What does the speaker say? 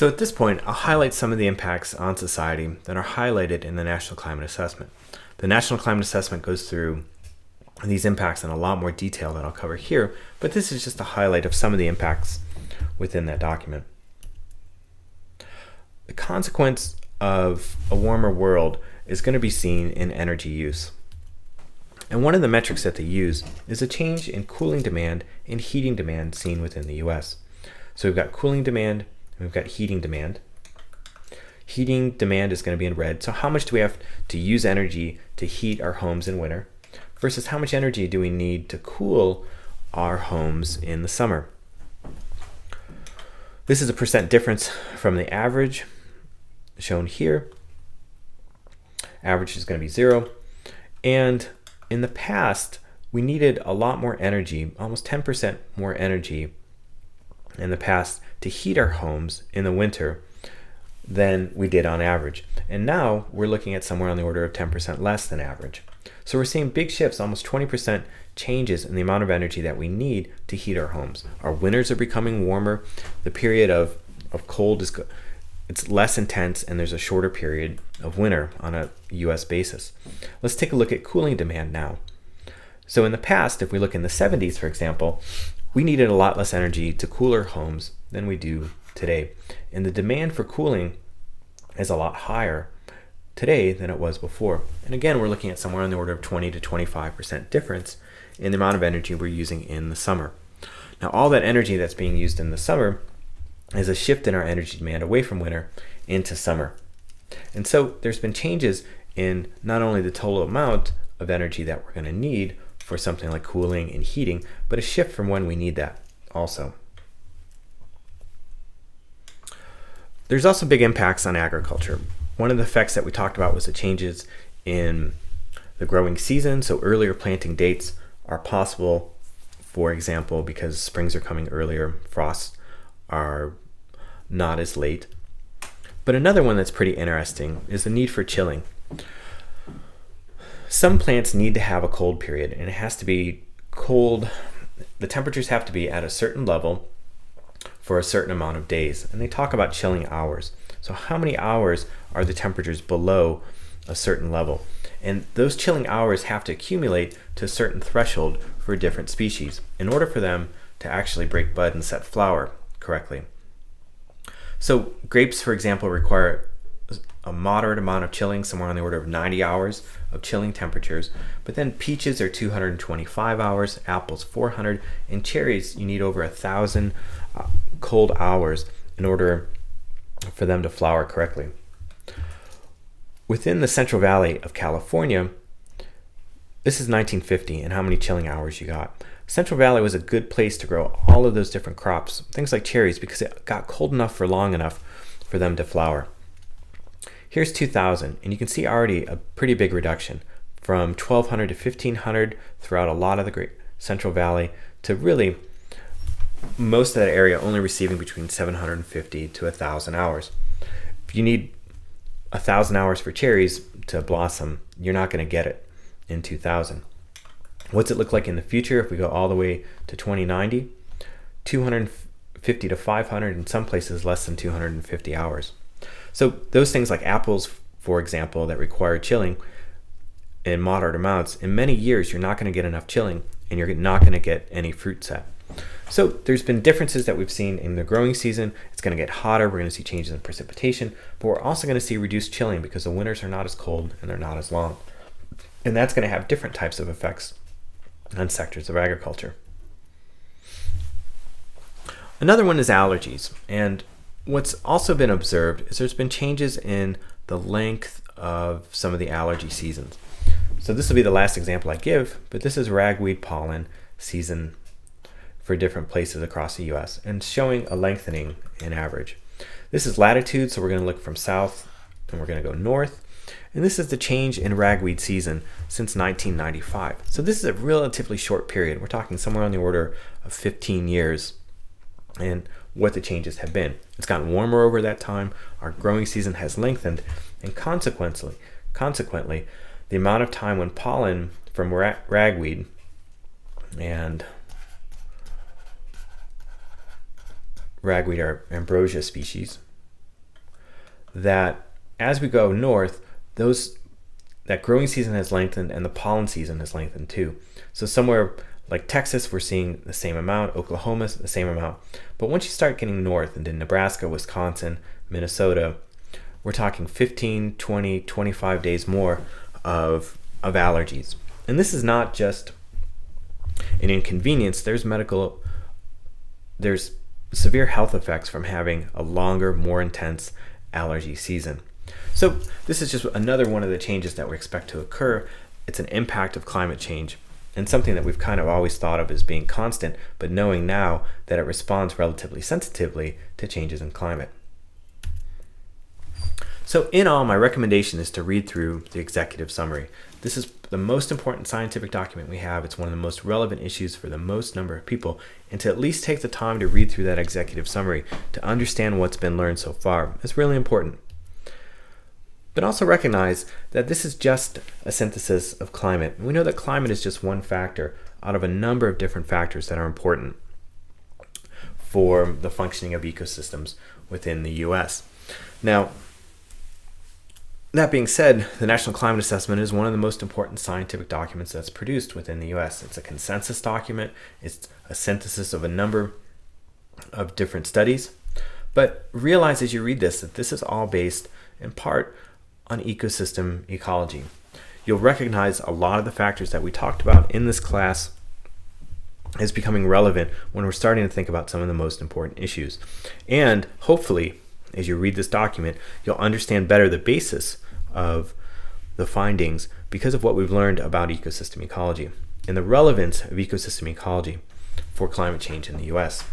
So at this point, I'll highlight some of the impacts on society that are highlighted in the National Climate Assessment. The National Climate Assessment goes through these impacts in a lot more detail than I'll cover here, but this is just a highlight of some of the impacts within that document. The consequence of a warmer world is going to be seen in energy use. And one of the metrics that they use is a change in cooling demand and heating demand seen within the US. So we've got cooling demand and we've got heating demand. Heating demand is going to be in red. So how much do we have to use energy to heat our homes in winter versus how much energy do we need to cool our homes in the summer? This is a percent difference from the average shown here. Average is going to be 0. And in the past, we needed a lot more energy, almost 10% more energy in the past to heat our homes in the winter than we did on average. And now we're looking at somewhere on the order of 10% less than average. So we're seeing big shifts, almost 20% changes in the amount of energy that we need to heat our homes. Our winters are becoming warmer. The period of cold it's less intense, and there's a shorter period of winter on a US basis. Let's take a look at cooling demand now. So in the past, if we look in the 70s, for example, we needed a lot less energy to cool our homes than we do today. And the demand for cooling is a lot higher today than it was before. And again, we're looking at somewhere on the order of 20 to 25% difference in the amount of energy we're using in the summer. Now, all that energy that's being used in the summer is a shift in our energy demand away from winter into summer. And so there's been changes in not only the total amount of energy that we're going to need for something like cooling and heating, but a shift from when we need that also. There's also big impacts on agriculture. One of the effects that we talked about was the changes in the growing season. So earlier planting dates are possible, for example, because springs are coming earlier, frosts are not as late. But another one that's pretty interesting is the need for chilling. Some plants need to have a cold period, and it has to be cold. The temperatures have to be at a certain level for a certain amount of days. And they talk about chilling hours. So how many hours are the temperatures below a certain level? And those chilling hours have to accumulate to a certain threshold for different species in order for them to actually break bud and set flower correctly. So grapes, for example, require a moderate amount of chilling, somewhere on the order of 90 hours of chilling temperatures. But then peaches are 225 hours, apples 400, and cherries you need over 1,000 cold hours in order for them to flower correctly. Within the Central Valley of California, this is 1950 and how many chilling hours you got. Central Valley was a good place to grow all of those different crops, things like cherries, because it got cold enough for long enough for them to flower. Here's 2000, and you can see already a pretty big reduction from 1200 to 1500 throughout a lot of the Great Central Valley to really most of that area only receiving between 750 to 1,000 hours. If you need 1,000 hours for cherries to blossom, you're not going to get it in 2000. What's it look like in the future if we go all the way to 2090? 250 to 500, in some places less than 250 hours. So those things like apples, for example, that require chilling in moderate amounts, in many years you're not going to get enough chilling and you're not going to get any fruit set. So there's been differences that we've seen in the growing season. It's going to get hotter. We're going to see changes in precipitation, but we're also going to see reduced chilling because the winters are not as cold and they're not as long. And that's going to have different types of effects on sectors of agriculture. Another one is allergies. And what's also been observed is there's been changes in the length of some of the allergy seasons. So this will be the last example I give, but this is ragweed pollen season for different places across the US and showing a lengthening in average. This is latitude, so we're going to look from south and we're going to go north. And this is the change in ragweed season since 1995. So this is a relatively short period. We're talking somewhere on the order of 15 years and what the changes have been. It's gotten warmer over that time. Our growing season has lengthened, and consequently, the amount of time when pollen from ragweed and ragweed are ambrosia species, that as we go north, that growing season has lengthened and the pollen season has lengthened too. So somewhere like Texas, we're seeing the same amount, Oklahoma, the same amount. But once you start getting north into Nebraska, Wisconsin, Minnesota, we're talking 15, 20, 25 days more of allergies. And this is not just an inconvenience. There's severe health effects from having a longer, more intense allergy season. So this is just another one of the changes that we expect to occur. It's an impact of climate change and something that we've kind of always thought of as being constant, but knowing now that it responds relatively sensitively to changes in climate. So in all, my recommendation is to read through the executive summary. This is the most important scientific document we have. It's one of the most relevant issues for the most number of people, and to at least take the time to read through that executive summary to understand what's been learned so far is really important. But also recognize that this is just a synthesis of climate. We know that climate is just one factor out of a number of different factors that are important for the functioning of ecosystems within the US. Now, that being said, the National Climate Assessment is one of the most important scientific documents that's produced within the US. It's a consensus document. It's a synthesis of a number of different studies. But realize as you read this that this is all based in part on ecosystem ecology. You'll recognize a lot of the factors that we talked about in this class as becoming relevant when we're starting to think about some of the most important issues. And hopefully, as you read this document, you'll understand better the basis of the findings because of what we've learned about ecosystem ecology and the relevance of ecosystem ecology for climate change in the US.